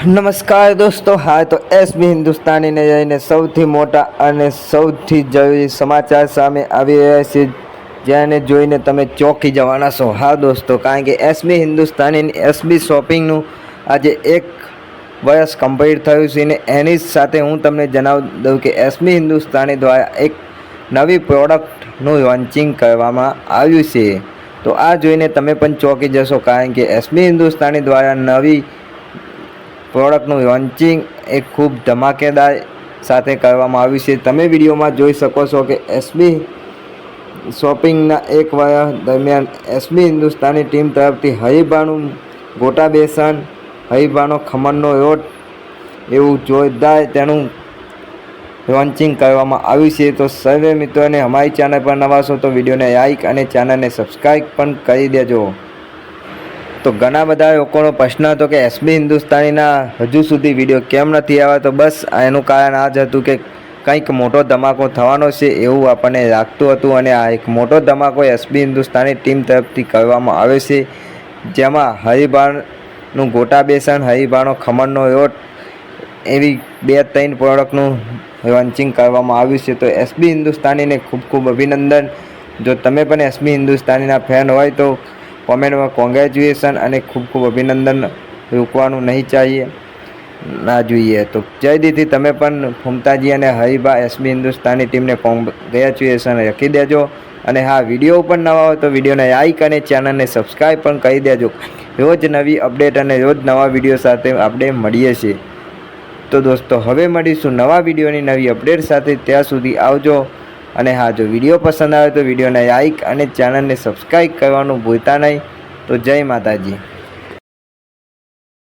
નમસ્કાર દોસ્તો, હા તો એસબી હિન્દુસ્તાનીને જઈને સૌથી મોટા અને સૌથી જરૂરી સમાચાર સામે આવી રહ્યા છે, જેને જોઈને તમે ચોંકી જવાના છો. હા દોસ્તો, કારણ કે એસબી હિન્દુસ્તાની એસબી શોપિંગનું આજે 1 વર્ષ કમ્પ્લીટ થયું છે ને એની સાથે હું તમને જણાવી દઉં કે એસબી હિન્દુસ્તાની દ્વારા એક નવી પ્રોડક્ટનું લોન્ચિંગ કરવામાં આવ્યું છે. તો આ જોઈને તમે પણ ચોંકી જશો, કારણ કે એસબી હિન્દુસ્તાની દ્વારા નવી પ્રોડક્ટનું લોન્ચિંગ એક ખૂબ ધમાકેદાર સાથે કરવામાં આવ્યું છે. તમે વિડીયોમાં જોઈ શકો છો કે એસબી શોપિંગના 1 વર્ષ દરમિયાન એસબી હિન્દુસ્તાની ટીમ તરફથી હરીબાનું ગોટા બેસન, હરીબાનો ખમણનો લોટ એવું જોરદાર તેનું લોન્ચિંગ કરવામાં આવ્યું છે. તો સર્વે મિત્રોને અમારી ચેનલ પર નવા છો તો વિડીયોને લાઈક અને ચેનલને સબસ્ક્રાઈબ પણ કરી દેજો. તો ઘણા બધા લોકોનો પ્રશ્ન હતો કે એસબી હિન્દુસ્તાનીના હજુ સુધી વિડીયો કેમ નથી આવ્યા. તો બસ એનું કારણ આ જ હતું કે કંઈક મોટો ધમાકો થવાનો છે એવું આપણને લાગતું હતું, અને આ એક મોટો ધમાકો એસબી હિન્દુસ્તાની ટીમ તરફથી કરવામાં આવે છે, જેમાં હરીબાનું ગોટા બેસન, હરીબાનો ખમણનો લોટ એવી 2-3 પ્રોડક્ટનું લોન્ચિંગ કરવામાં આવ્યું છે. તો એસબી હિન્દુસ્તાનીને ખૂબ ખૂબ અભિનંદન. જો તમે પણ એસબી હિન્દુસ્તાનીના ફેન હોય તો કોમેન્ટમાં કોંગ્રેચ્યુલેશન અને ખૂબ ખૂબ અભિનંદન રૂકવાનું નહીં જોઈએ. તો જય દીથી તમે પણ ફુમતાજી અને હરીબા એસબી હિન્દુસ્તાની ટીમને કોંગ્રેચ્યુલેશન લખી દેજો. અને હા, વિડીયો ઉપર નવા હોય તો વિડીયોને લાઈક અને ચેનલને સબસ્ક્રાઈબ પણ કરી દેજો. રોજ નવી અપડેટ અને રોજ નવા વિડીયો સાથે આપણે મળીએ છીએ. તો દોસ્તો, હવે મળીશું નવા વિડીયોની નવી અપડેટ સાથે. ત્યાં સુધી આવજો. અને હા, જો વિડીયો પસંદ આવે તો વિડીયોને લાઈક અને ચેનલને સબસ્ક્રાઈબ કરવાનું ભૂલતા નહીં. તો જય માતાજી.